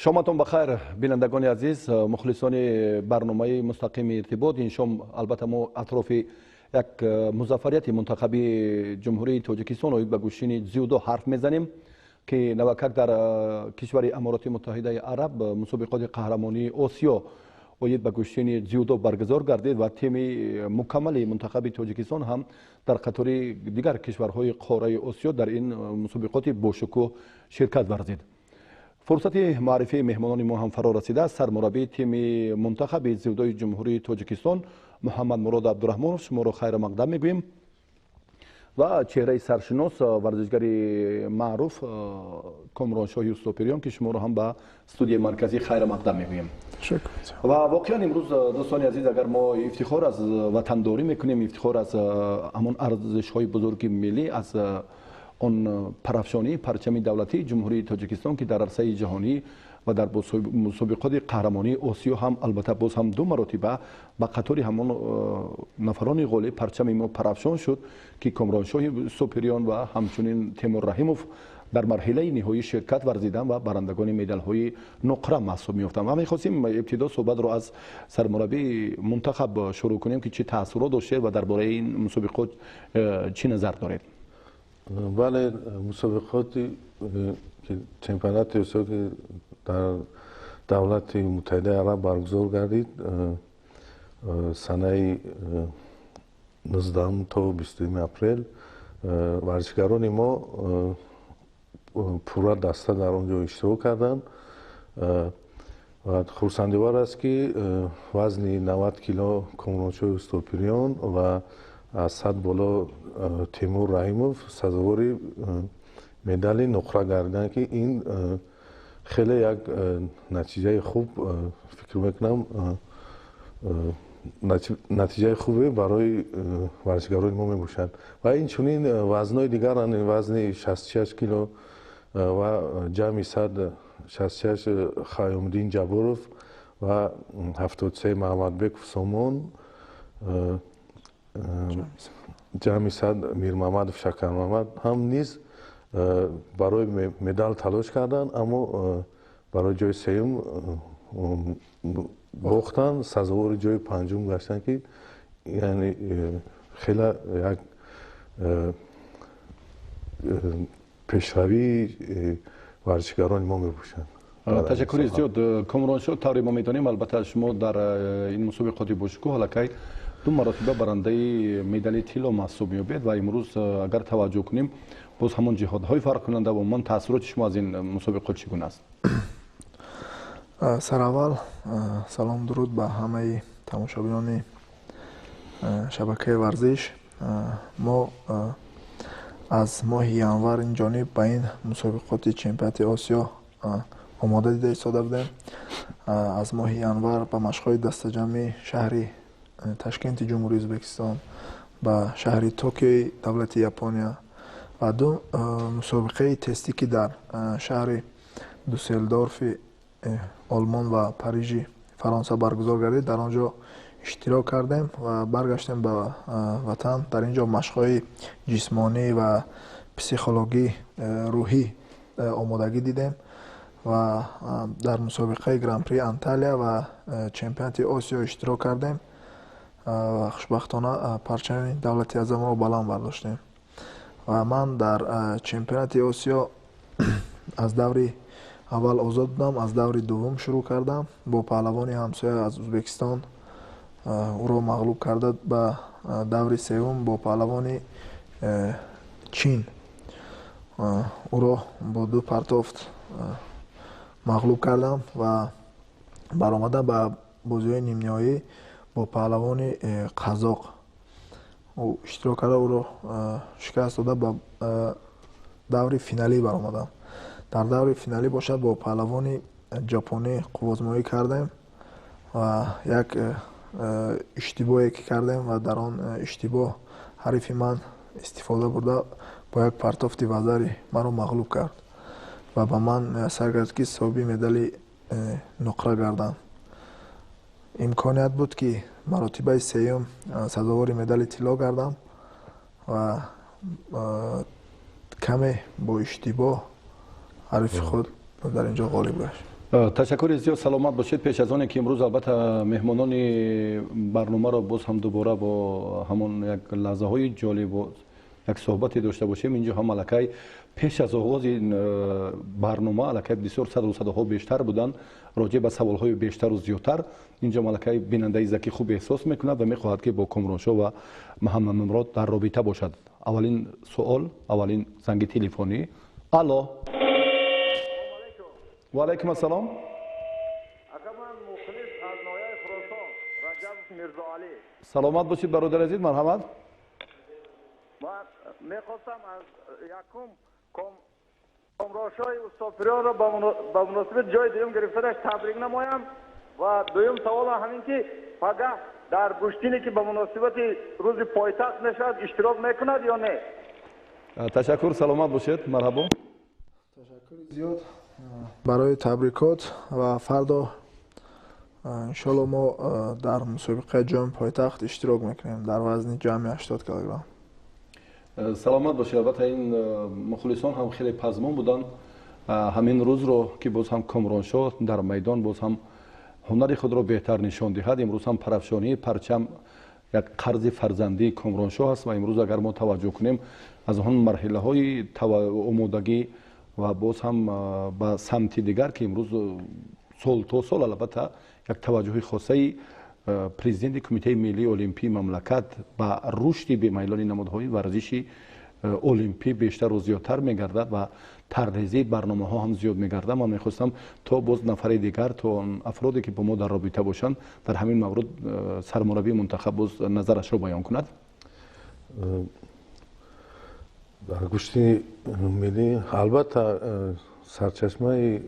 شامتان بخیر بینندگان عزیز، مخلصان برنامه مستقیم ارتباط. این شام البته ما اطراف یک مظفریت منتخبی جمهوری تاجیکستان و به گوشین زیودو حرف میزنیم که نوکک در کشور امارات متحده عرب مسابقات قهرمانی آسیا باید به گوشین زیودو برگزار گردید و تیم مکمل منتخب تاجیکستان هم در قطار دیگر کشورهای قاره آسیا در این مسابقات باشکوه شرکت ورزید. فرصت معرفی مهمانان ما هم فرا رسیده است. سرمربی تیم منتخب زیودوی جمهوری تاجیکستان محمد مراد عبدالرحمن شما را خیر مقدم میگوییم و چهره سرشناس ورزشگر معروف کامران شاه یوسفپریان که شما را هم به استودیو مرکزی خیر مقدم میگوییم. و واقعا امروز دوستان عزیز اگر ما افتخار از وطنداری میکنیم، افتخار از همون ارزش های بزرگ ملی، از آن پرافشانی پرچم دولتی جمهوری تاجیکستان که در عرصه جهانی و در مسابقات قهرمانی آسیا هم البته باز هم دو مرتبه با قطار همان نفران غالی پرچم ما پرافشان شد که کامران شاه سپریان و همچنین تیمور رحیموف در مرحله نهایی شرکت ورزیدن و برندگان مدال های نقره محسوب میافتند. و می‌خواستیم ابتدا صحبت را از سرمربی منتخب شروع کنیم که چه تاثیرات داشته و درباره این مسابقات چه نظر دارید؟ بله، مسابقاتی که چمپیونات آسیا که در دولت متحده عرب برگزار گردید سنه 19 تا 20 اپریل ورزشگران ما پورا دسته در آنجا اشتراک کردند و خرسندوار است که وزن 90 کیلو کامران شاه یوسفپریان و از 100 بالا تیمور رحیموف سزاوار مدال نقره گردیدند که این خیلی یک نتیجه خوب فکر میکنم نتیجه خوبی برای ورزشگران ما میباشد و این چنین وزنهای دیگر وزن 66 کیلو و جمعی 166 خیامالدین جبروف و 73 محمد بک سامان جمعی 100 میر محمد شکر محمد هم نیز برای مدال تلاش کردند، اما برای جای سوم باختند، سزاوار جای پنجم گشتند که یعنی خیلی یک پیشروی ورزشگران ما میباشند. تشکر زیاد کامران شاه. طوری ما میدانیم البته شما در این مسابقات باشکوه حلقه دو مرتبه برنده مدال طلا محسوب می‌یابید و امروز اگر توجه کنیم باز همون جهادهای فرق کننده و من تاثیرات شما از این مسابقات چگونه است؟ سر اول سلام درود به همه تماشاگران شبکه ورزش. ما از ماه ینور این جانب به این مسابقات چمپیونات آسیا آماده دیده ایستاده بودیم. از ماه ینور به مشق‌های دسته جمعی شهر تاشکند جمهوری ازبکستان به شهر توکیو دولت یابانیا و دو مسابقه تستی که در شهر دوسلدورف آلمان و پاریژ فرانسه برگزار گردید در آنجا اشتراک کردیم و برگشتیم به وطن. در اینجا مشق‌های جسمانی و پسیکولوژی روحی آمادگی دیدیم و در مسابقه گران پری انتالیا و چمپیونات آسیا اشتراک کردیم و خوشبختانه پرچم دولت اعظم را بلند برداشتیم و من در چمپیونات آسیا از دور اول آزاد بودم، از دور دوم شروع کردم با پهلوان همسایه از ازبکستان او را مغلوب کرده، به دور سوم با پهلوان چین او را با دو پرتافت مغلوب کردم و برآمده به بازی نیم نهایی با پهلوان قزاق او اشتراک کرده، او را شکست داده به دور فینالی برآمدم. در دور فینالی باشد با پهلوان ژاپنی قوازمایی کردیم و یک اشتباهی که کردیم و در آن اشتباه حریف من استفاده برده با یک پرتافت وزری مرا مغلوب کرد و به من سرگرد که صاحب مدال نقره گردم. امکانیت بود که مرتبه سوم سزاوار مدال طلا گردم و کمی با اشتباه حریف خود در اینجا غالب گشت. تشکر زیاد. سلامت باشید. پیش از آن که امروز البته مهمانان برنامه را باز هم دوباره با همون یک لحظه های جالب و یک صحبتی داشته باشیم، اینجا هم الکی پیش از آغاز این برنامه الکی بسیار صداها بیشتر بودن راجع به سوال های بیشتر و زیادتر. اینجا الکی بیننده زکی خوب احساس میکند و میخواهد که با کامرانشاه و محمد ممراد در رابطه باشد. اولین سوال، اولین زنگ تلفنی. الو. و علیکم السلام. من مخلص از نایه خراسان رجب میرزا علی. سلامت باشید برادر عزیز. مرحمت. من میخواستم از یکم کامرانشاه استاد پریان را به مناسبت جای دوم گرفتنش تبریک نمایم و دوم سوال همین که پگاه در گشتینی که به مناسبت روز پایتخت نشد اشتراک میکند یا نه؟ تشکر. سلامت باشید. مرحبا. تشکر زیاد برای تبریکات و فردا انشالله ما در مسابقه جام پایتخت اشتراک میکنیم در وزن جمعی 80 کیلوگرم. سلامت باشید. البته این مخلصان هم خیلی پزمان بودن همین روز رو که باز هم کامرانشاه در میدان باز هم هنر خود را بهتر نشان دهد. امروز هم پرافشانی پرچم یک قرض فرزندی کامرانشاه است و امروز اگر ما توجه کنیم از آن مرحله های آمادگی و باز هم به سمت دیگر که امروز سال تا سال البته یک توجه خاصی پرزیدنت کمیته ملی المپی مملکت با رشد به میلان نمادهای ورزشی المپی بیشتر و زیادتر میگردد و طرحریزی برنامه ها هم زیاد میگردد. من میخواستم تا باز نفر دیگر تا افرادی که با ما در رابطه باشند در همین مورد سرمربی منتخب باز نظرش رو بیان کند. در گشتین ملی البته سرچشمه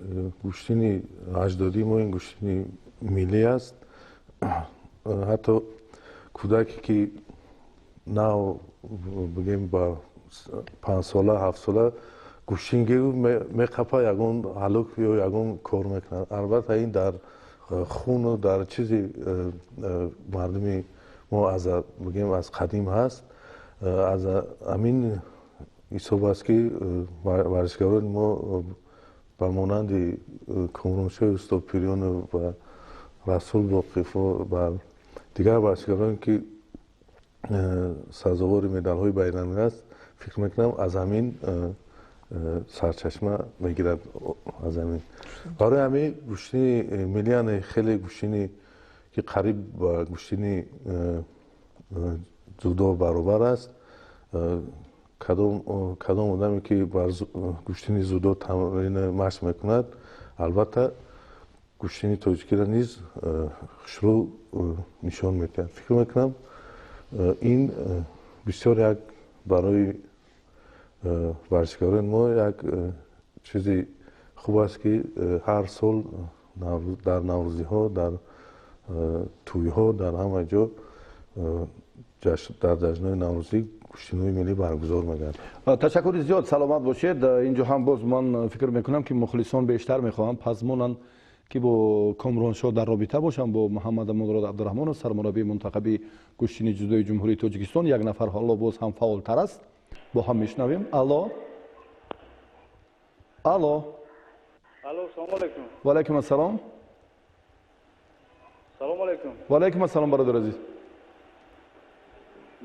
گشتین اجدادی ما این گشتین ملی است. حتی کودکی که نو بگیم با 5 ساله 7 ساله گوشتینگی میخپه یگون حلوک یا یگون کار میکنه. البته این در خون و در چیزی مردمی ما از بگیم از قدیم هست. از امین حساب است که ورزشکاران ما به مانند کامرانشاه استاد پریان و رسول واقف و دیگر ورزشکاران که سزاوار مدال های بین‌المللی است فکر میکنم از همین سرچشمه میگیرد. از همین برای همین گشتین ملی خیلی گشتینی که قریب به گشتین جودو برابر است. کدام آدمی که بر گشتین جودو تمرین مشق میکند البته گشتین تاجیکی را نیز شروع نشان میدهد. فکر میکنم این بسیار یک برای ورزشکاران ما یک چیزی خوب است که هر سال در نوروزی ها در توی ها در همه جا در جشن‌های نوروزی گشتین‌های ملی برگزار می‌گردد. تشکر زیاد. سلامت باشید. اینجا هم باز من فکر میکنم که مخلصان بیشتر میخواهم پزمانن که با کامرانشاه در رابطه باشم با محمد ممراد عبدالرحمن و سرمربی منتخب گشتین جودوی جمهوری تاجیکستان. یک نفر حالا باز هم فعالتر است با هم میشنویم. الو. الو. الو سلام علیکم. و علیکم السلام. سلام علیکم. و علیکم السلام برادر عزیز.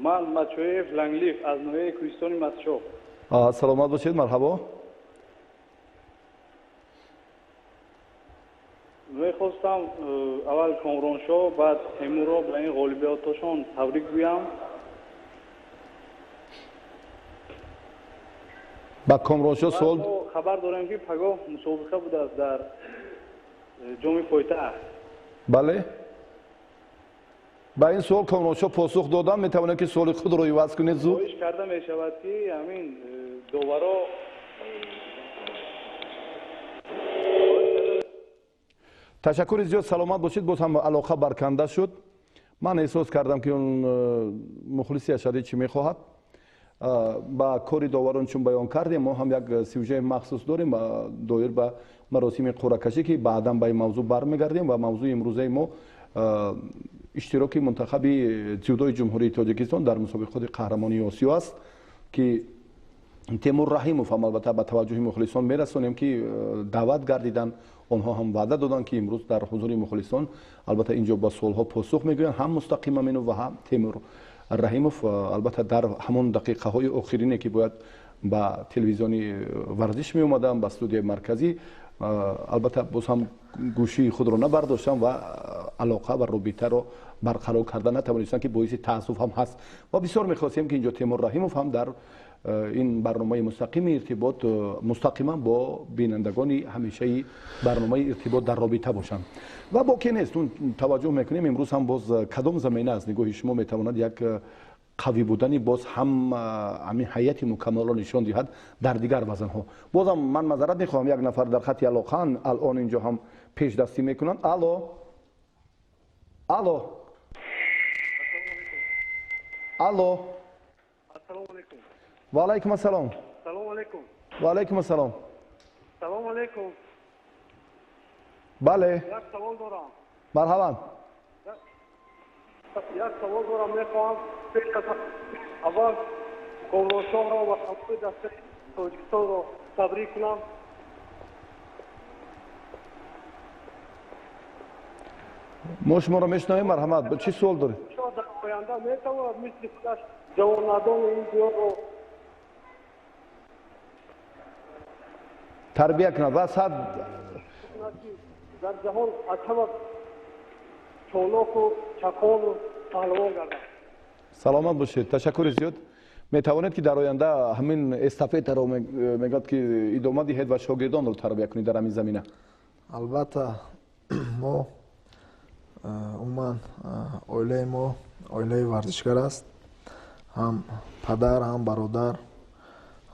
من مچویف لنگلیف از نویه کوهستان مسشو. سلامت باشید. مرحبا. میخواستم اول کامرانشاه بعد تیمورا به این غالبیاتشان تبریک گویم. با کامرانشاه سال خبر دارم که پگاه مسابقه بوده است در جام پایتخت. بله. با این سوال کامرانشاه پاسخ دادم. میتونه که سوال خود رو عوض کنید زود. خواهش کرده می شود که همین دوباره تشکر زیاد. سلامت باشید. باز هم علاقه برکنده شد. من احساس کردم که اون مخلصی اشدی چی میخواهد. با کاری داوران چون بیان کردیم ما هم یک سوژه مخصوص داریم دایر به مراسم قرعه کشی که بعدا به این موضوع برمیگردیم و موضوع امروزه ما اشتراک منتخب جودوی جمهوری تاجیکستان در مسابقات قهرمانی آسیا است که تیمور رحیموف هم البته با توجه مخلصان میرسونیم که دعوت گردیدن، آنها هم وعده دادن که امروز در حضور مخلصان البته اینجا با سوالها پاسخ میگوین، هم مستقیم امینو و هم تیمور رحیموف. البته در همون دقیقه های آخرینه که باید با تلویزیونی ورزش می اومدم با استودیو مرکزی، البته باز هم گوشی خود رو نبرداشتم و علاقه و رابطه رو برقرار کردن نتوانستم که باعث تاسف هم هست و بسیار میخواستیم که اینجا تیمور رحیموف هم در این برنامه مستقیم ارتباط مستقیما با بینندگان همیشه برنامه ارتباط در رابطه باشند و باقی نیست. اون توجه میکنیم امروز هم باز کدام زمینه از نگاه شما میتواند یک قوی بودنی باز هم همین حیات مکمل را نشان دهد در دیگر وزن ها. بازم من معذرت میخواهم، یک نفر در خط علاقه الان اینجا هم پیش دستی میکنن. الو الو الو السلام علیکم. و علیکم السلام. سلام علیکم. و علیکم السلام. سلام علیکم. بله یک سوال دارم. مرحبا. یک سوال دارم، میخواهم اول گلروشان را و تمام دسته تاجیکستان را تبریک کنم. ما شما را میشنویم. مرحمت. چی سوال دارید؟ شاید در آینده میتواند مثل خودش جوانمردان این دیار را تربیه کند و صد در جهان از همه چالاک و چکان و پهلوان گردد. سلامت باشید. تشکر زیاد. می توانید که در آینده همین استافت را میگوید که ادامه دهید و شاگردان را تربیت کنید در همین زمینه؟ البته ما عموما اویله ما اویله ورزشگر است، هم پدر هم برادر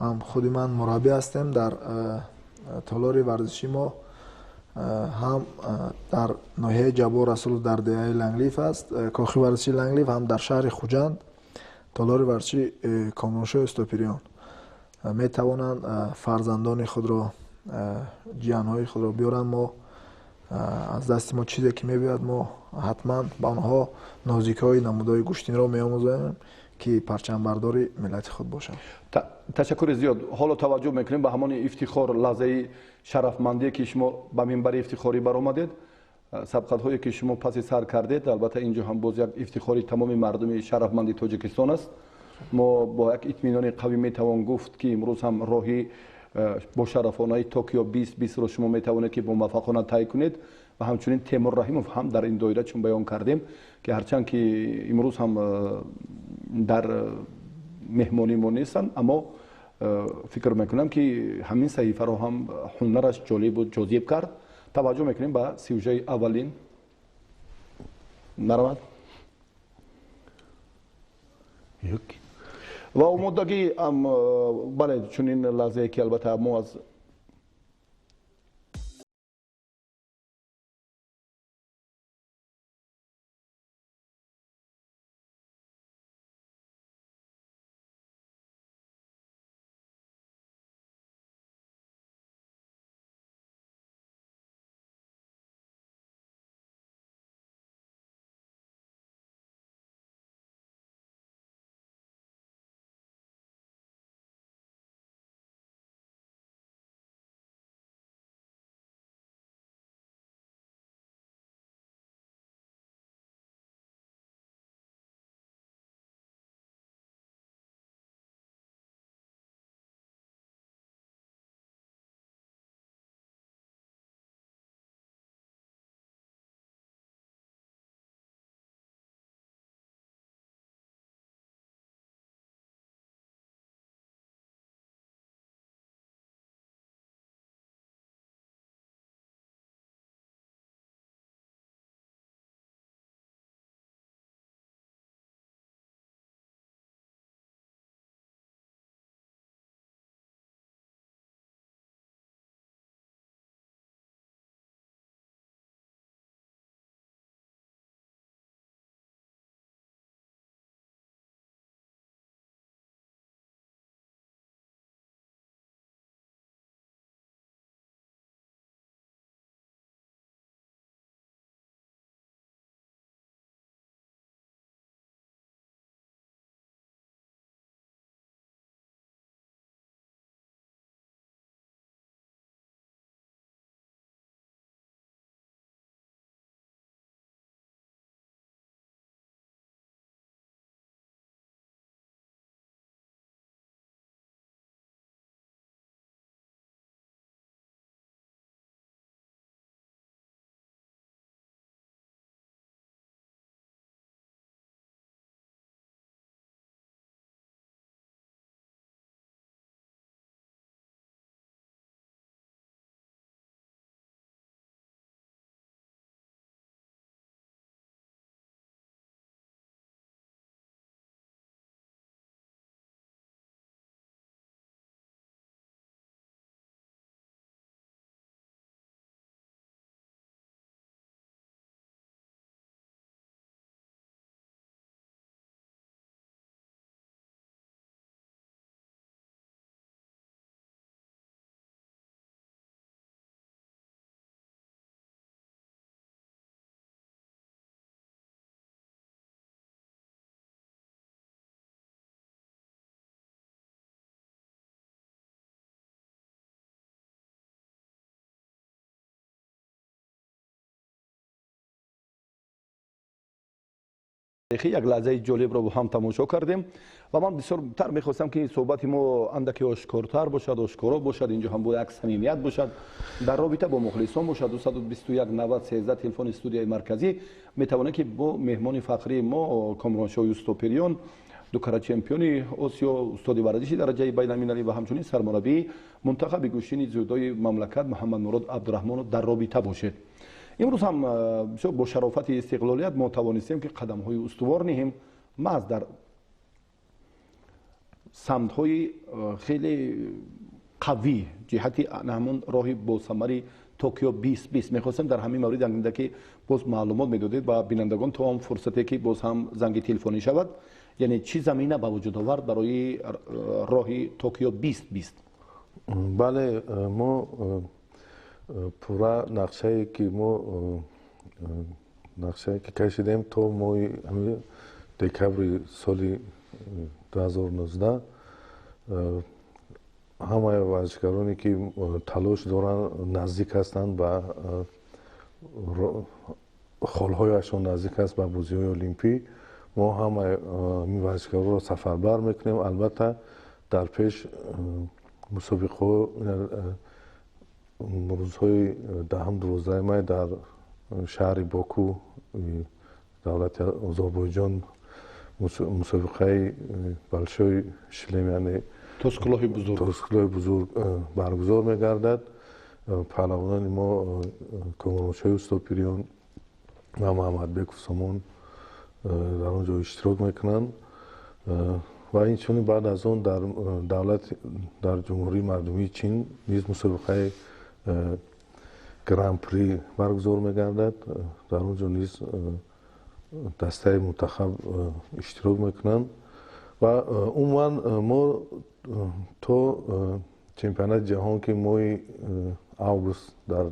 هم خودی من مربی هستیم در تالار ورزشی ما، هم در ناحیه جبار رسول در دهه لنگلیف است کاخی ورزشی لنگلیف، هم در شهر خوجند تالار ورزشی کامرانشاه استوپریان. می توانند فرزندان خود را جیانهای خود را بیارند. ما از دست ما چیزی که میباید ما حتما به آنها نازیک های نمودهای گوشتین را میآموزیم که پرچم برداری ملت خود باشند. تشکر زیاد. حالا توجه میکنیم به همان افتخار لحظه شرفمندی که شما به منبر افتخاری برآمدید، سبقت هایی که شما پس سر کردید. البته اینجا هم باز یک افتخاری تمام مردم شرفمند تاجیکستان است. ما با یک اطمینان قوی میتوان گفت که امروز هم راهی با شرفانه توکیو 2020 رو شما میتوانید که با موفقانه طی کنید و همچنین تیمور رحیموف هم در این دایره چون بیان کردیم که هرچند که امروز هم در مهمانی ما نیستن، اما فکر میکنم که همین صحیفه رو هم هنرش جالب و جذاب کرد. توجه میکنیم به سوژه اولین. نرمد و امودگی بله چون این لحظه که البته ما از یک لحظه جالب رو با هم تماشا کردیم و من بسیار میخواستم که صحبت ما اندکی آشکارتر باشد، آشکارا باشد، اینجا هم بود یک صمیمیت باشد در رابطه با مخلصان باشد. 221 90 13 تلفن استودیوی مرکزی میتونه که با مهمان فخری ما کامرانشاه یوسوفپریان دوکاره چمپیون آسیا، استاد ورزشی درجه بین‌المللی و همچنین سرمربی منتخب گوشین زودای مملکت محمد مراد عبدالرحمن در رابطه باشد. امروز هم با شرافت استقلالیت ما توانستیم که قدم های استوار نهیم محض در سمت های خیلی قوی جهت همون راهی با ثمر توکیو 2020 میخواستم در همین مورد انگیده که باز معلومات میدادید و بینندگان تا هم فرصتی که باز هم زنگ تلفنی شود، یعنی چی زمینه به وجود آورد برای راهی توکیو 2020؟ بله، ما پورا نقشه که کشیدیم تا ماه دکبر سال 2019 همه ورزشکارانی که تلاش دارن نزدیک هستند و خالهایشان نزدیک است به بازی‌های المپی، ما همه این ورزشکاران را سفربر میکنیم. البته در پیش مسابقه روزهای 10-12 ماه در شهر باکو دولت آذربایجان مسابقه بلشوی شلم، یعنی توسکلوه بزرگ برگزار میگردد. پهلوانان ما کامرانشاه یوسوفپریان و محمد بیک سامان در آنجا اشتراک میکنند و اینچنین بعد از آن در جمهوری مردمی چین نیز مسابقه گرند پری برگزار میگردد. در اونجا نیز دسته منتخب اشتراک میکنند و عموما ما تا چمپیونات جهان که ماه آگوست در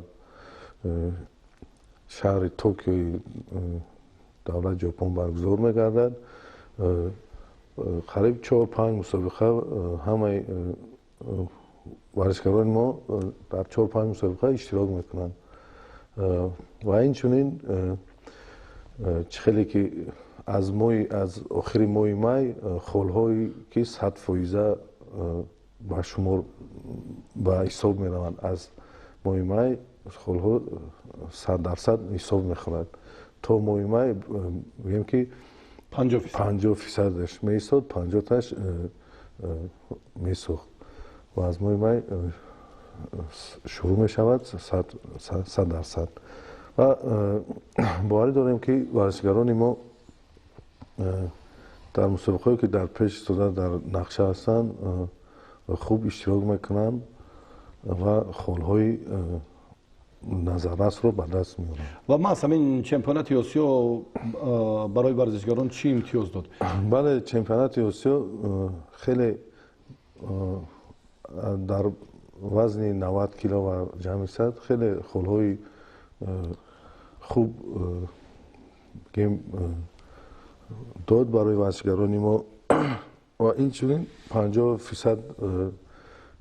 شهر توکیو دولت ژاپن برگزار میگردد، قریب 4-5 مسابقه همه ورزشکاران ما در 4-5 مسابقه اشتراک میکنند و اینچنین خیلی که از آخر ماه می خالهایی که 100% به شمار به حساب می روند. از ماه می خالها 100% حساب می خورد. تا ماه می بگیم که 50%ش می ایستاد، 50%ش می سوخت و از ماه می شروع می شود 100%. و باوری داریم که ورزشکاران ما در مسابقه‌ای که در پیش استاده در نقشه هستند خوب اشتراک میکنند و خالهای نظررس رو به دست میارند. و ما همین چمپیونات آسیا برای ورزشکاران چی امتیاز داد؟ بله، چمپیونات آسیا خیلی در وزن 90 کیلو و جمعی صد خیلی خالهای خوب گیم داد برای ورزشکاران ما و اینچنین 50%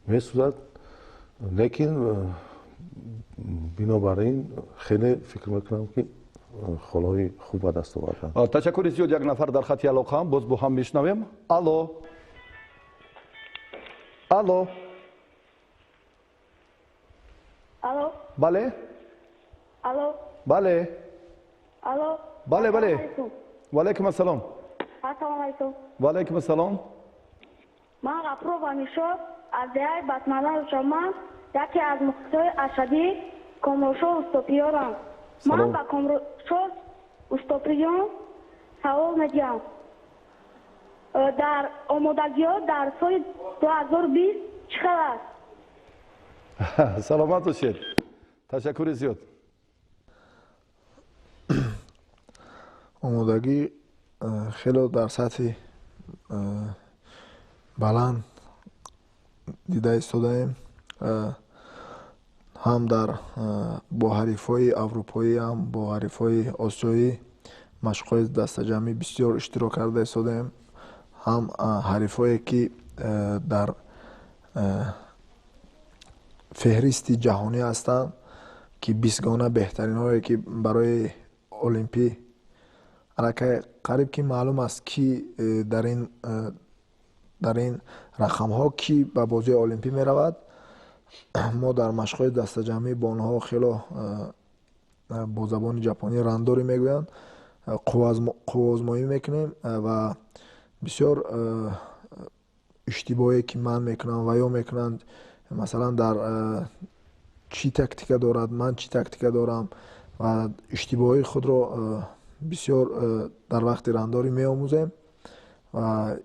میسوزد، لیکن بنابراین خیلی فکر میکنم که خالهای خوب به دست آوردن. تشکر زیاد. یک نفر در خط علاقه هم باز با هم میشنویم. الو الو الو بله الو بله الو بله بله و علیکم السلام. السلام علیکم. و علیکم السلام. من غفور وامیشو از دهه بسمنه شما یکی از مخلصای اشدی کامرانشاه یوسوفپریانم. من به کامرانشاه یوسوفپریان سوال میگم در آمادگی ها در سال 2020 چقدر است؟ سلامت باشید. تشکر زیاد. آمادگی خیلی در سطح بلند دیده ایستاده‌ایم، هم در با حریفای اروپایی هم با حریفای آسیایی مشق‌های دسته جمعی بسیار اشتراک کرده ایستاده‌ایم، هم حریفایی که در فهرست جهانی هستند که 20 گانه بهترین هایی که برای المپی الکی قریب که معلوم است کی در این رقم ها کی به بازی المپی می رود. ما در مشق‌های دسته‌جمعی با آنها خیلی با زبان ژاپنی راندوری میگویند قوازمایی میکنیم و بسیار اشتباهی که من میکنم و یا میکنند مثلا در چی تاکتیکا دارد من چی تاکتیکا دارم و اشتباهی خود را بسیار در وقت رانداری میآموزیم و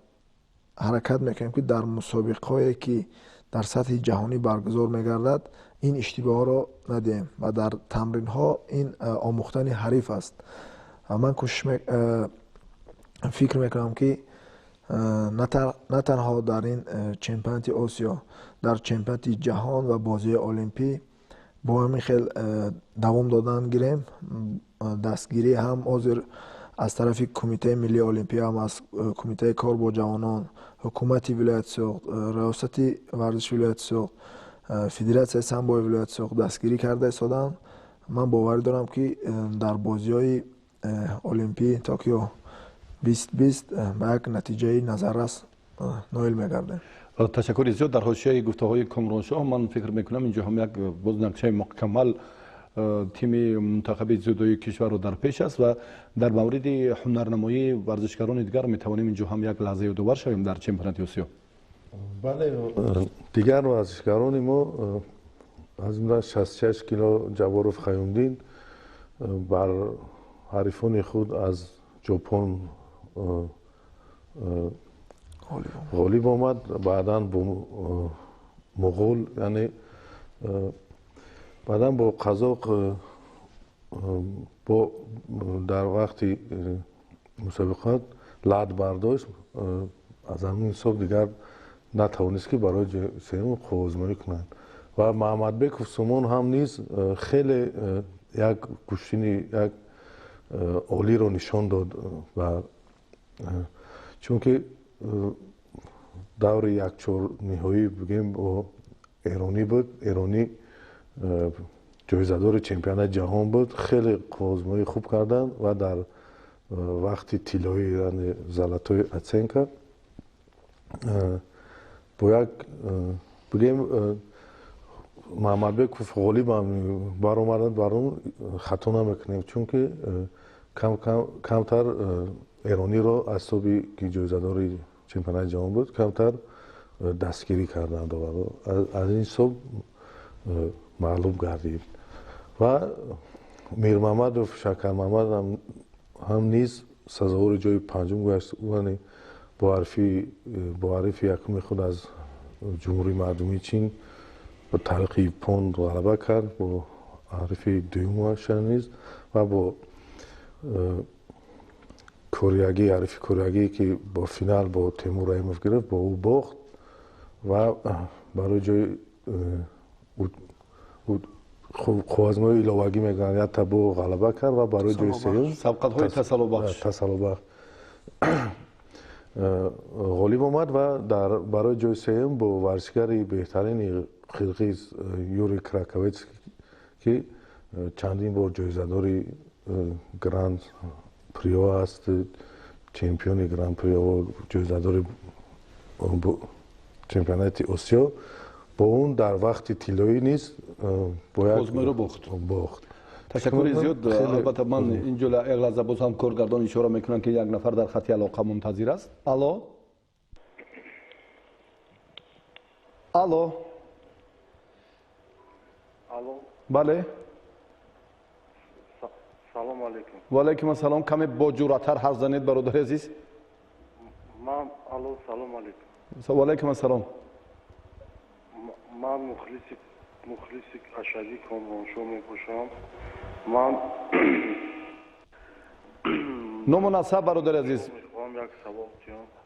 حرکت میکنیم که در مسابقه‌هایی که در سطح جهانی برگزار میگردد این اشتباه ها را ندیم و در تمرین ها این آموختن حریف است. من فکر میکنم که نه تنها در این چمپیونات آسیا در چمپیونات جهان و بازی المپی با همین خیل دوام دادن گیریم. دستگیری هم حاضر از طرف کمیته ملی المپی هم از کمیته کار با جوانان، حکومت ولایت سوخت، ریاست ورزش ولایت سوخت، فدراسیون سامبو ولایت سوخت دستگیری کرده ایستادند. من باور دارم که در بازی‌های المپی توکیو 2020 به یک نتیجه نظررس نایل می‌گردیم. تشکر زیاد. در حاشیه گفته‌های کامرانشاه من فکر میکنم اینجا هم یک باز نقشه مکمل تیم منتخب زودوی کشور رو در پیش است و در مورد هنرنمایی ورزشکاران دیگر میتوانیم اینجا هم یک لحظه یادآور شویم در چمپیونات آسیا. بله، دیگر ورزشکاران ما از جمله 66 کیلو جواروف خیومدین بر حریفان خود از ژاپن غالب آمد. بعدا با مغول یعنی بعدا با قزاق با در وقتی مسابقات لعد برداشت از همین حساب دیگر نتوانست که برای سوم قوازمایی کنند و محمدبک عثمان هم نیز خیلی یک کشتنی یک عالی رو نشان داد و چون که دور یک چهار نهایی بگیم با ایرانی بود. ایرانی جایزه‌دار چمپیونات جهان بود. خیلی قوازمایی خوب کردند و در وقتی طلایی یعنی زلاتوی اتسنکا با یک بگیم محمدبک غالب هم برآمدند برام خطا نمیکنیم چون که کمتر ایرانی را از صوبی که جایزه‌دار چمپیونات جهان بود کمتر دستگیری کردند و از این صوب معلوم گردید و میر محمد و شکر محمد هم نیز سزاوار جای پنجم گشت. او با حریف یکم خود از جمهوری مردمی چین با طریق پوند غلبه کرد. با حریف دومش نیز و با کوریاگی حریف کوریاگی که با فینال با تیمور رحیموف گرفت با او باخت و برای جای قوازمایی ایلاوگی میگن یا تبو غلبه کرد و برای جای سوم سبقت‌های تسلو بخش غالب آمد و برای جای سوم با ورزشکار بهترین قرقیز یوری کراکویتس که چندین بار جایزه‌دار گراند پریو است، چمپیون گراند پریو و جایزه‌دار چمپیونات آسیا با اون در وقت طلایی نیست باید رو باخت. تشکر زیاد. البته من اینجا یک لحظه باز هم کارگردان اشاره میکنم که یک نفر در خط علاقه منتظر است. الو الو بله سلام علیکم. و علیکم السلام. کمی با جرأت‌تر حرف زنید برادر عزیز. من الو سلام علیکم. و علیکم السلام. من مخلص اشعری کامرانشاه میباشم. من نام و نسب برادر عزیز. میخوام یک سوال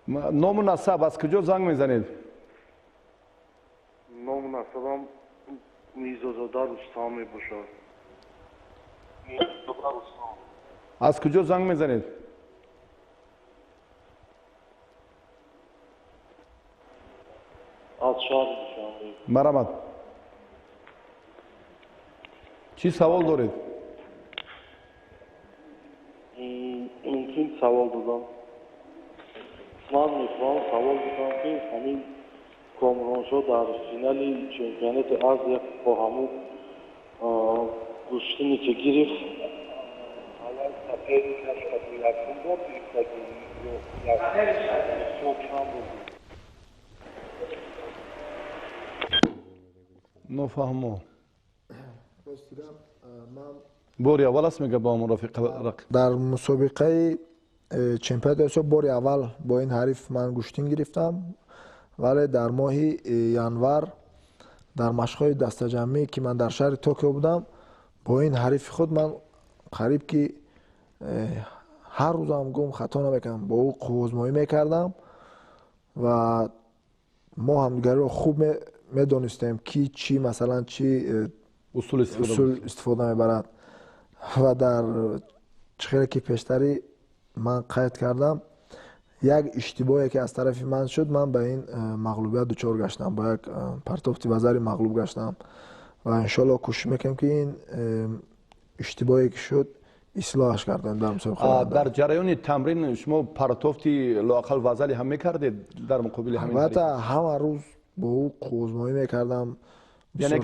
کنم. نام و نسب از کجا زنگ میزنید؟ نام و نسبم میرزازاده رستم میباشد. از کجا زنگ میزنید؟ از شهر دوشنبه. مرحمت. چی سوال دارید؟ ممکن Рамазан. من میخوام سوال بکنم که همین کامرانشاه در فینال چمپیونات آسیا با همون گوشتنی که گرفت اول سفید نشد یکم بود نفهمو بوری اول است میگه با مرافق رق در مسابقه چمپیونات آسیا باری اول با این حریف من گوشتین گرفتم، ولی در ماه ینور در مشق‌های دسته‌جمعی که من در شهر توکیو بودم با این حریف خود من قریب که هر روز هم گم خطا نمیکردم، با او قوزمایی میکردم و ما همدیگری رو خوب میدونستیم که چی مثلا چی اصول استفاده میبرد و در چخیره که پیشتری من قید کردم یک اشتباهی که از طرف من شد، من به این مغلوبیت دچار گشتم، با یک پرتاب تیبازری مغلوب گشتم و انشالله کوشش میکنم که این اشتباهی که شد اصلاحش کردم در مسابقه. در جریان تمرین شما پرتوفتی لااقل وزلی هم میکردید در مقابل همین حریف؟ البته همه روز با او قوزمایی میکردم، یعنی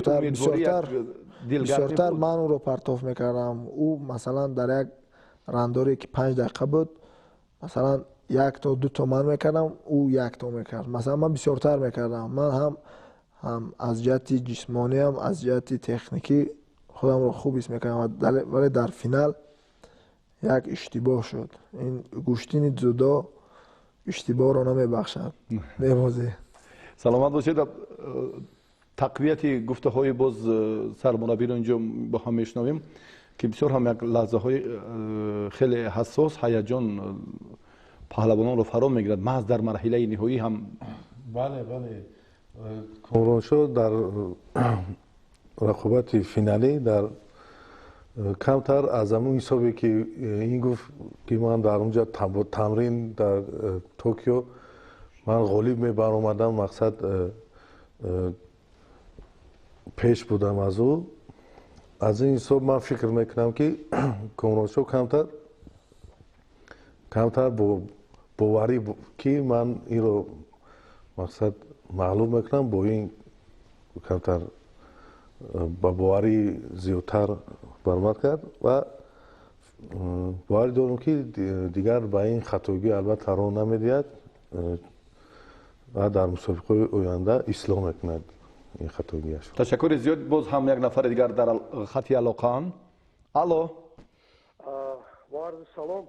بسیارتر من او رو پرتوف میکردم. او مثلا در یک راندوری که 5 دقیقه بود مثلا 1 تا 2 تا من میکردم، او 1 تا میکرد، مثلا من بسیارتر میکردم. من هم از جهت جسمانی هم از جهت تکنیکی خودم رو خوب حس میکردم، ولی در فینال یک اشتباه شد. این گوشتین جدا اشتباه رو نمیبخشد، میبازه. سلامت باشید. تقویت گفته های باز سرمربی رو اینجا با هم میشنویم که بسیار هم یک لحظه های خیلی حساس هیجان پهلوانان رو فرا میگیرد، محض در مرحله نهایی هم. بله کامرانشاه در رقابت فینالی در کمتر از همون حسابی که این گفت که من در اونجا تمرین در توکیو من غالب می برآمدم، مقصد پیش بودم از او. از این حساب من فکر میکنم که کامرانشاه کمتر باوری که من این رو مقصد معلوم میکنم، با این کمتر با باوری زیادتر برآمد کرد و باور دارم که دیگر به این خطاگی البته رو نمیدید و در مسابقه آینده اصلاح میکند این خطاگیش. تشکر زیاد. باز هم یک نفر دیگر در خط علاقه. الو. سلام.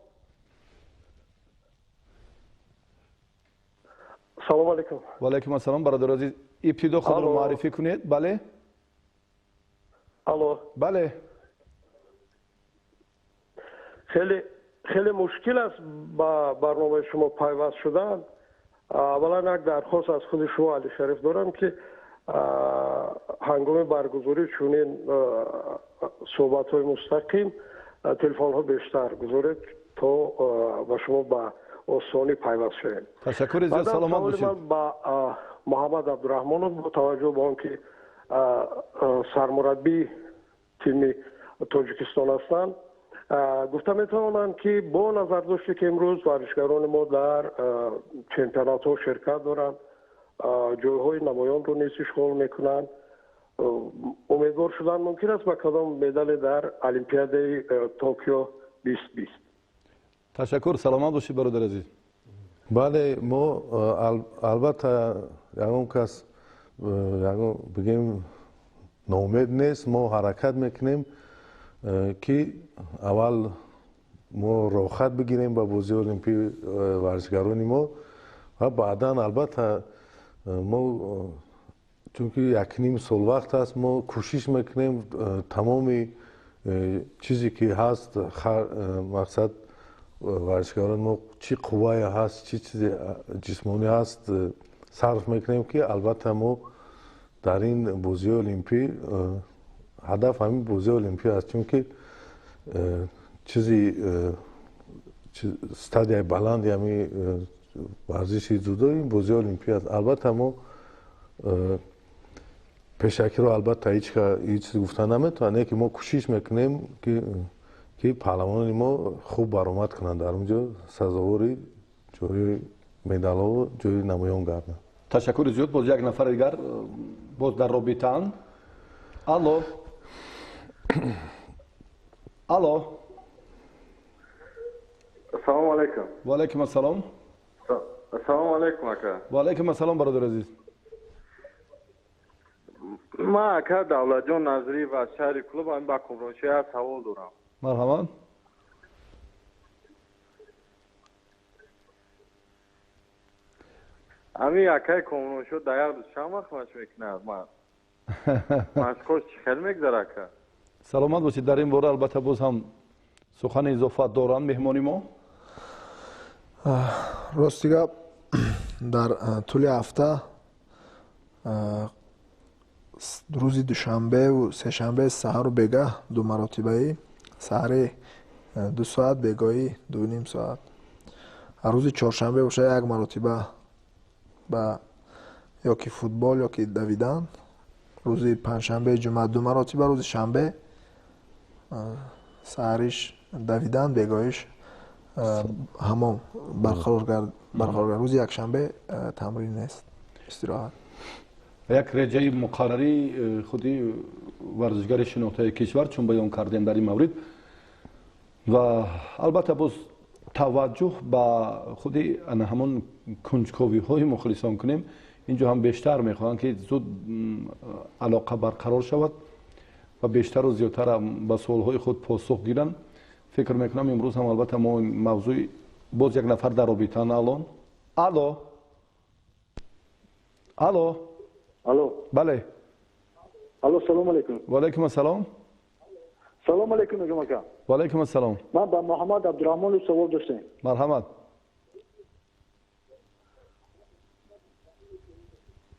سلام علیکم. و علیکم السلام برادر عزیز، ابتدا خود رو معرفی کنید. بله. الو. بله. خیلی مشکل است با برنامه شما پیوست شدن. اولا یک درخواست از خود شما علی شریف دارم که هنگام برگزاری چنین صحبت های مستقیم تلفن ها بیشتر گذارید تا با شما با آسانی پیوست شویم. تشکر زیاد. سلامت باشید. من با محمد عبدالرحمن با توجه به آنکه سرمربی تیم تاجیکستان هستند گفتم میتوانند که با نظر داشته که امروز ورزشکاران ما در چمپیونات ها شرکت دارند، جایهای نمایان رو نیز اشغال میکنند، امیدوار شدن ممکن است با کدام مدال در المپیاد توکیو 2020. تشکر. سلامت باشید برادر عزیز. بله ما البته یکم کس بگیم ناامید نیست، ما حرکت میکنیم که اول ما راحت بگیریم با بازی المپی ورزشکاران ما و بعدا البته ما چون که 1.5 سال وقت است ما کوشش میکنیم تمام چیزی که هست مقصد ورزشکاران ما چی قوای هست چی چیز جسمانی هست صرف میکنیم که البته ما در این بازی المپی هدف همین بازی المپی است، چون که چیزی استادیای بلند یعنی ورزش جودو این بازی المپی است. البته ما پیشکی رو البته هیچ چیز گفتن نمیتونه که ما کوشش میکنیم که که پهلوان ما خوب برآمد کنند در اونجا سزاواری جای مدال و جای نمایان گردند. تشکر زیاد. باز یک نفر دیگر باز در رابطه‌اند. الو الو. السلام علیکم. و علیکم السلام. السلام علیکم اکا. و علیکم السلام برادر عزیز. ما اکا دولت جان نظری و از شهر کلوب هم با کمرانشاه سوال دارم. مرحبا. امی اکای کمرانشاه دیگر شما خواهش میکنه ما مشکوش خیلی میگذره اکا. سلامت باشید. در این باره البته باز هم سخن اضافه دارند مهمانی ما. راست دیگه در طول هفته روز دوشنبه و سه شنبه سحر و بگاه دو مراتبه، سحر 2 ساعت، بگاهی 2.5 ساعت. روز چهارشنبه باشه یک مراتبه با یا که فوتبال یا که دویدن. روز پنجشنبه جمعه 2 مراتبه، روز شنبه سحرش دویدن، بگاهیش حمام برقرار. روز یک شنبه تمرین است، استراحت. یک رجه مقرری خودی ورزشگر شناخته کشور چون بیان کردیم در این مورد و البته باز توجه به خودی همون کنجکاوی های مخلصان کنیم. اینجا هم بیشتر میخواهند که زود علاقه برقرار شود و بیشتر و زیادتر به سوال های خود پاسخ گیرند. فکر میکنم امروز هم البته ما موضوع باز یک نفر در رابطه الان. الو الو. الو. بله. الو سلام علیکم. و علیکم السلام. سلام علیکم نجم اکا. و علیکم السلام. من با محمد عبدالرحمن سوال داشتم. مرحمت.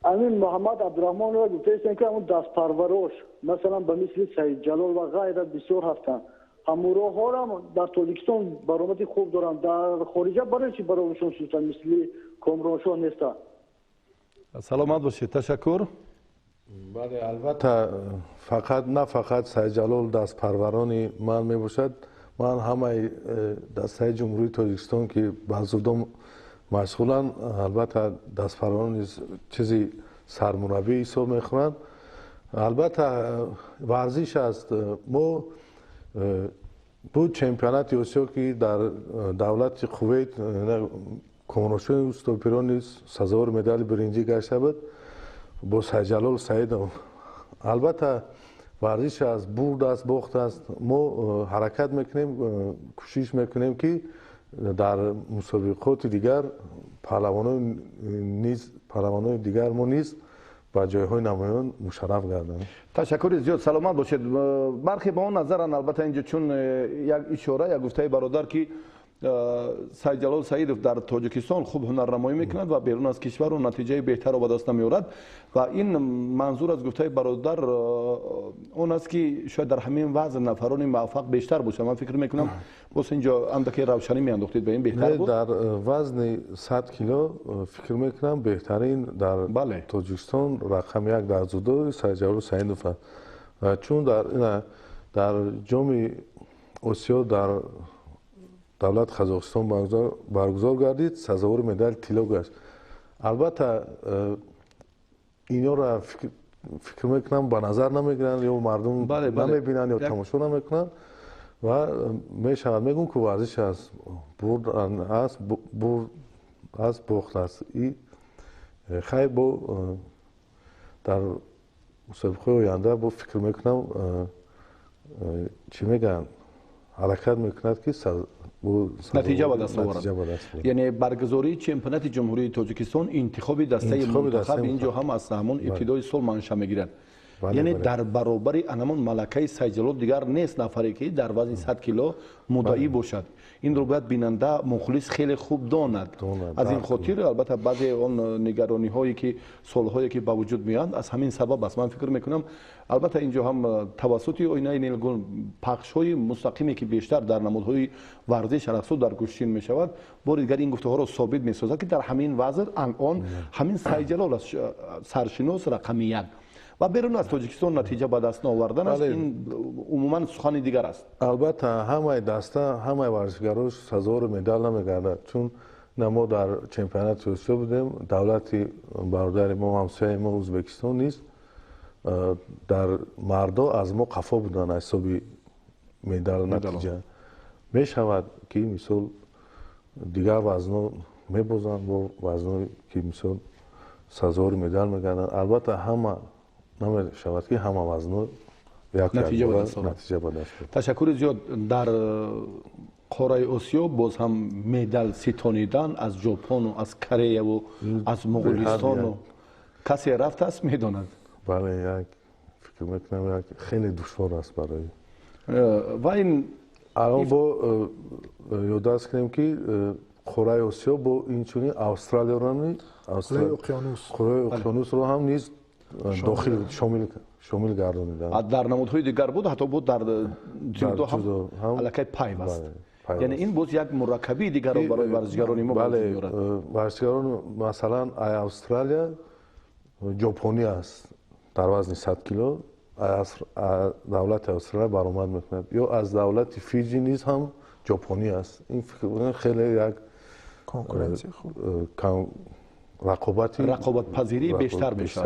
امین محمد عبدالرحمن را گفتهستن که اون دست پروراش مثلا به مثل سعید جلال و غیره بسیار هستند. هموراه ها را در تاجیکستان برآمد خوب دارند، در خارجه برای چی برایشان سوستن مثل کامرانشاه نیستن؟ سلامت باشید. تشکر. بله البته نه فقط سعید جلال دست پرورانی من می باشد، من همه دسته جمهوری تاجیکستان که بعضودم مشغولن البته دست پرورانی چیزی سرمربی حساب میخورند. البته ورزش است. ما بود چمپیونات آسیا که در دولت کویت کمرانشاه اوستاپیران سزاوار مدال برنجی گشته بود با سعید جلال سعید. البته ورزش است، برد است، باخت است. ما حرکت میکنیم، کوشش میکنیم که در مسابقات دیگر پهلوانان دیگر ما نیز با جایهای نمایان مشرف گردند. تشکر زیاد. سلامت باشید. برخی با اون نظرن البته اینجا چون یک اشاره یک گفته برادر که سعید جلال سعیدов در تاجیکستان خوب هنرنمایی میکند و بیرون از کشور و نتیجه بهتر را به دست نمیارد و این منظور از گفته برادر اون است که شاید در همین وضع نفران موفق بیشتر باشه. من فکر میکنم بس اینجا اندکی روشنی میانداختید به این بهتر بود. در وزن 100 کیلو فکر میکنم بهترین در تاجیکستان رقم 1 در جودو سعید جلال سعیدov است، چون در جام آسیا در دولت قزاقستان برگزار گردید سزاوار مدال طلا گشت. البته اینا را فکر میکنم به نظر نمیگیرن یا مردم نمیبینن یا تماشا نمیکنن و میشود میگم که ورزش است، برد است، باخت است. این خیلی با در مسابقه آینده با فکر میکنم چی میگن حرکت میکند که نتیجه به دست آورد. یعنی برگزاری چمپیونات جمهوری تاجیکستان انتخاب دسته منتخب اینجا هم از همون ابتدای سال منشأ میگیرد. یعنی در برابر انمون ملکه سعید جلال دیگر نیست نفری که در وزن 100 کیلو مدعی باشد. این رو باید بیننده مخلص خیلی خوب داند. از این خاطر البته بعضی اون نگرانی هایی که سالهایی که با وجود میاد از همین سبب است. من فکر میکنم البته اینجا هم توسط آینه نیلگون پخش های مستقیمی که بیشتر در نمودهای ورزش رقص در گوشین می شود بار دیگر این گفته ها را ثابت می سازد که در همین وضع الان همین سعید جلال سرشناس رقم 1 و بیرون از تاجیکستان نتیجه به دست آوردن است. این عموما سخن دیگر است. البته همه دسته همه ورزشکارا سزاوار مدال نمیگردند، چون ما در چمپیونات آسیا بودیم، دولت برادر ما همسایه ما ازبکستان نیست، در مردا از ما قفا بودن حسابی مدال نتیجه میشود که مثال دیگر وزنا میبازن با وزنایی که مثال سزاوار مدال میگردن. البته همه نمیشود که همه وزنا نتیجه به دست تشکر زیاد. در قاره آسیا باز هم مدال ستانیدن از ژاپن و از کره و از مغولستان و کسی رفته است میداند. بله، یک فکر میکنم یک خیلی دشوار است برای و این الان با یادداشت کنیم که قاره آسیا با اینچنین استرالیا را نیز قاره اقیانوس رو هم نیز داخل شامل گردانیدن. در نمودهای دیگر بود، حتی بود در جودو هم علاقه پیوست. یعنی این بود یک مرکبی دیگر رو برای ورزشکاران ما بله، ورزشکاران مثلا استرالیا ژاپنی است در وزن 100 کیلو، دولت استرالیا برآمد میکند، یا از دولت فیجی نیز هم ژاپنی است. این فکر خیلی یک کنکورنسی خوب رقابت پذیری بیشتر میشه.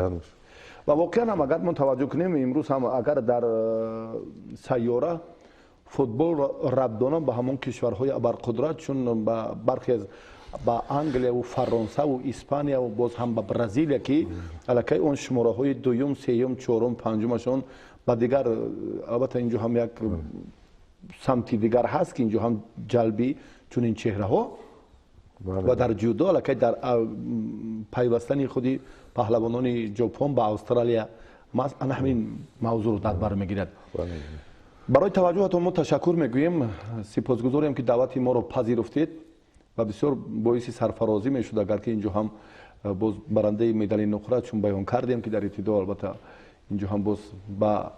و واقعا هم اگر ما توجه کنیم امروز هم اگر در سیاره فوتبال ربط دارن به همون کشورهای ابرقدرت، چون برخی از با انگلیا و فرانسه و اسپانیا و باز هم با برزیل که علاقه اون شماره های دوم، سوم، چهارم، پنجمشون با دیگر، البته اینجا هم یک سمتی دیگر هست که اینجا هم جلبی چون این چهره ها و در جودو علاقه در پیوستن خودی پهلوانان ژاپن با استرالیا همین موضوع رو در بر میگیرد. برای توجهتون ما تشکر میگوییم، سپاسگزاریم که دعوت ما رو پذیرفتید و بسیار باعث سرفرازی میشد اگر که اینجا هم باز برنده مدال نقره چون بیان کردیم که در ابتدا البته اینجا هم باز با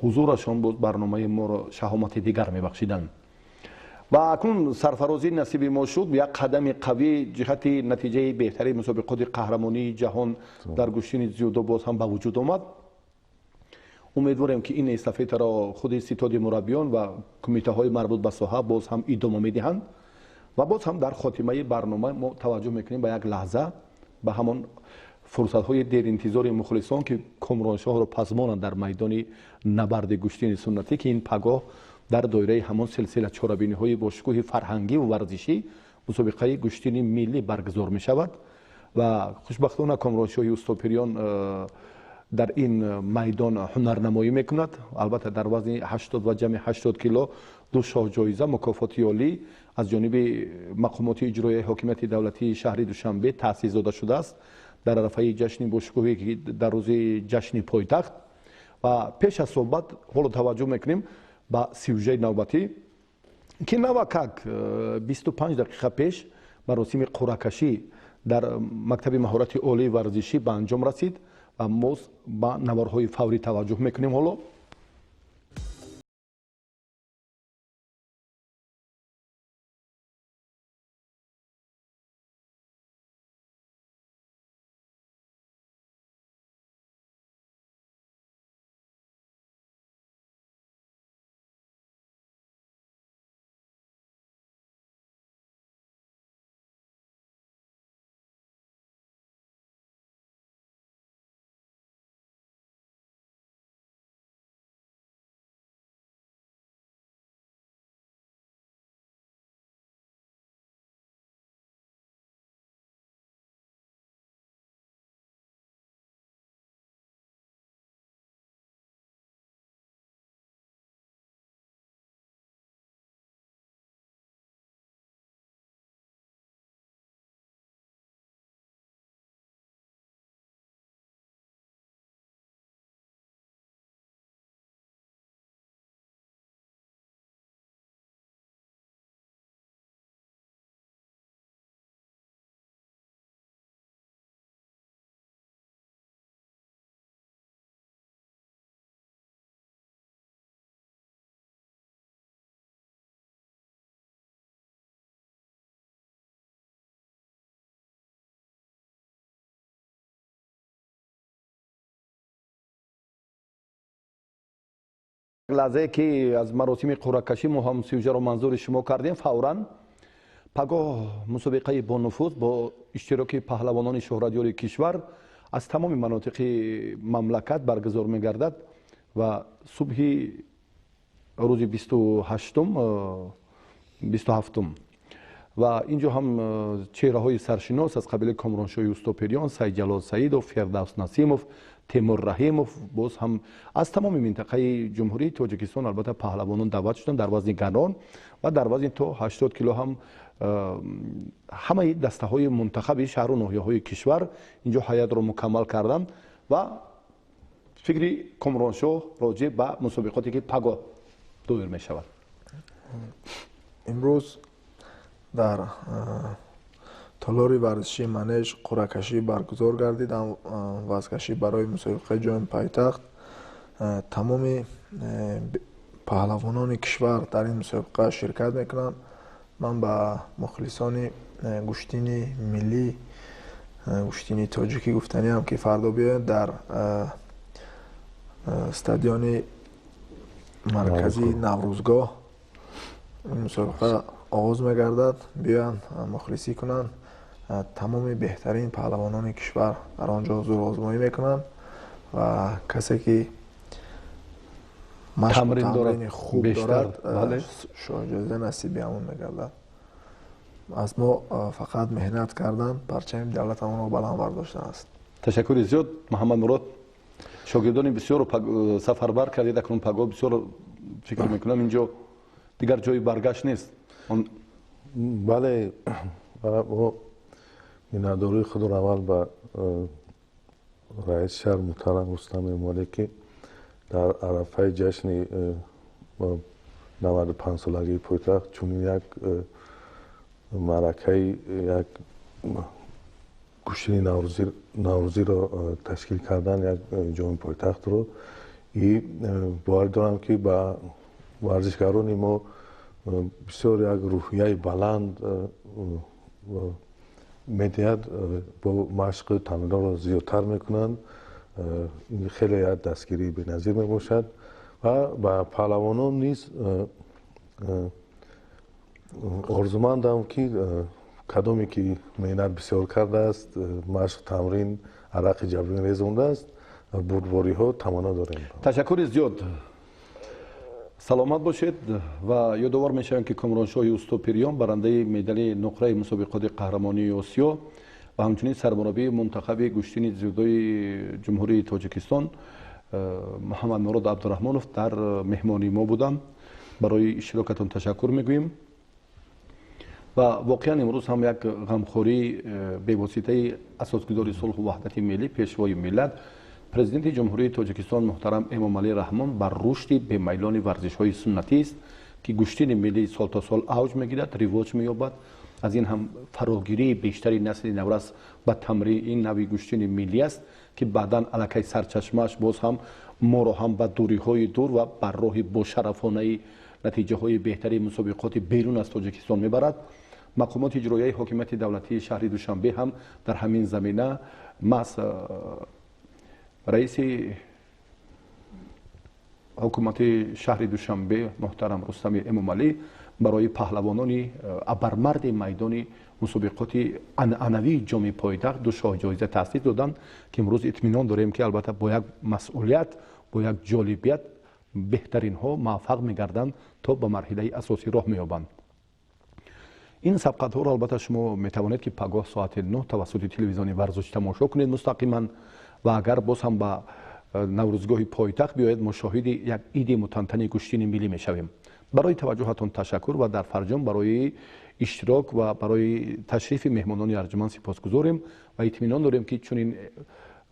حضورشان باز برنامه ما رو شهامت دیگر میبخشیدن. و اکنون سرفرازی نصیب ما شد، یک قدم قوی جهت نتیجه بهتری مسابقات قهرمانی جهان در گشتن جودو باز هم به وجود آمد. امیدواریم که این استافت را خود ستاد مربیان و کمیته های مربوط به ساحه باز هم ادامه میدهند و باز هم در خاتمه برنامه ما توجه میکنیم به یک لحظه به همان فرصت های دیر انتظار مخلصان که کامرانشاه را پسمانند در میدان نبرد گشتن سنتی که این پگاه در دایره همان سلسله چهاربینی های باشکوه فرهنگی و ورزشی مسابقه گشتن ملی برگزار می شود و خوشبختانه کامرانشاه استاپریان در این میدان هنرنمایی میکند. البته در وزن 80 و جمع 80 کیلو دو شاه جایزه مکافات عالی از جانب مقامات اجرایی حاکمیت دولتی شهر دوشنبه تأسیس داده شده است در عرفه جشن باشکوهی که در روز جشن پایتخت. و پیش از صحبت حالا توجه میکنیم با سیوژه نوبتی که نوکک 25 دقیقه پیش مراسم قرعه کشی در مکتب مهارت عالی ورزشی به انجام رسید و ما با نوارهای فوری توجه میکنیم. حالا لحظه که از مراسم قرعه کشی ما هم سوژه رو منظور شما کردیم، فوراً پگاه مسابقه با نفوذ با اشتراک پهلوانان شهرتیار کشور از تمام مناطق مملکت برگزار می‌گردد و صبح روز 27 و اینجا هم چهره‌های سرشناس از قبیل کامرانشاه اوستاپریان، سید جلال سعیدов، فردوس نسیمov، تیمور رحیمov باز هم از تمام منطقه جمهوری تاجیکستان البته پهلوانان دعوت شدند در وزن گران و در وزن تا 80 کیلو هم همه دسته های منتخب شهر و ناحیه های کشور اینجا هیئت را مکمل کردند و فکری کامرانشاه راجع به مسابقاتی که پگاه دایر می شود. امروز در تالاری ورزشی منیژ قرعه کشی برگزار گردید. وزنکشی برای مسابقه جام پایتخت. تمام پهلوانان کشور در این مسابقه شرکت میکنند. من به مخلصان گشتین ملی گشتین تاجیکی گفتنی هم که فردا بیاید در استادیوم مرکزی نوروزگاه این مسابقه آغاز میگردد، بیان مخلصی کنند. تمام بهترین پهلوانان کشور در آنجا حضور آزمایی میکنند و کسی که تمرین خوب دارد جایزه نصیب همون میگردد. از ما فقط مهنت کردن پرچم دولت همون رو بلند برداشتن است. تشکر زیاد محمد مراد. شاگردان بسیار سفربر کردید، اکنون پگاه بسیار فکر میکنم اینجا دیگر جای برگشت نیست. بله، ما مینداری خود رو اول به رئیس شهر محترم رستم مالکی در عرفه جشن 95 سالگی پایتخت چون یک معرکه یک گشتین نوروزی را تشکیل کردن، یک جام پایتخت رو باور دارم که با ورزشکاران ما بسیار یک روحیه بلند میدهد، با مشق تمرین را زیادتر میکنند. این خیلی یک دستگیری بی‌نظیر میباشد و با پهلوانان نیز آرزومندم که کدامی که مهنت بسیار کرده است، مشق تمرین عرق جبرین ریزونده است، بردباری ها تمنا داریم. تشکر زیاد. سلامت باشید و یادآور میشویم که کامرانشاه اوستاپریان برنده مدال نقره مسابقات قهرمانی آسیا و همچنین سرمربی منتخب گشتین زیودوی جمهوری تاجیکستان محمد مراد عبدالرحمانov در مهمانی ما بودند. برای اشتراکتان تشکر میگوییم و واقعا امروز هم یک غمخوری به واسطه اساسگذار صلح و وحدت ملی پیشوای ملت پرزیدنت جمهوری تاجیکستان محترم امامعلی رحمان بر رشد به میلان ورزش‌های سنتی است که گشتین ملی سال تا سال اوج می‌گیرد، رواج می‌یابد. از این هم فراگیری بیشتری نسل نورس به تمرین این نوی گشتین ملی است که بعداً الکی سرچشمش باز هم ما را هم به دوری‌های دور و بر راه باشرفانه نتیجه‌های بهتری مسابقات بیرون از تاجیکستان می‌برد. مقامات اجرایی حکومت دولتی شهر دوشنبه هم در همین زمینه رئیس حکومت شهر دوشنبه محترم رستم امامعلی برای پهلوانان ابرمرد میدان مسابقات عنعنوی جام پایتخت دو شاه جایزه تأسیس دادند که امروز اطمینان داریم که البته با یک مسئولیت، با یک جالبیت بهترین ها موفق می‌گردند تا به مرحله اساسی راه می‌یابند. این سبقت ها را البته شما می‌توانید که پگاه ساعت 9 توسط تلویزیون ورزش تماشا کنید مستقیما و اگر باز هم به نوروزگاه پایتخت بیاید مشاهد یک عید متنطن گشتین ملی میشویم. برای توجهتان تشکر و در فرجام برای اشتراک و برای تشریف مهمانان ارجمند سپاسگزاریم و اطمینان داریم که چنین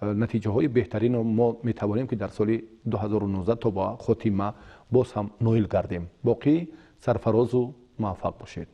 نتیجه های بهترین ما میتوانیم که در سال 2019 تا با خاتمه باز هم نایل گردیم. باقی سرفراز و موفق باشید.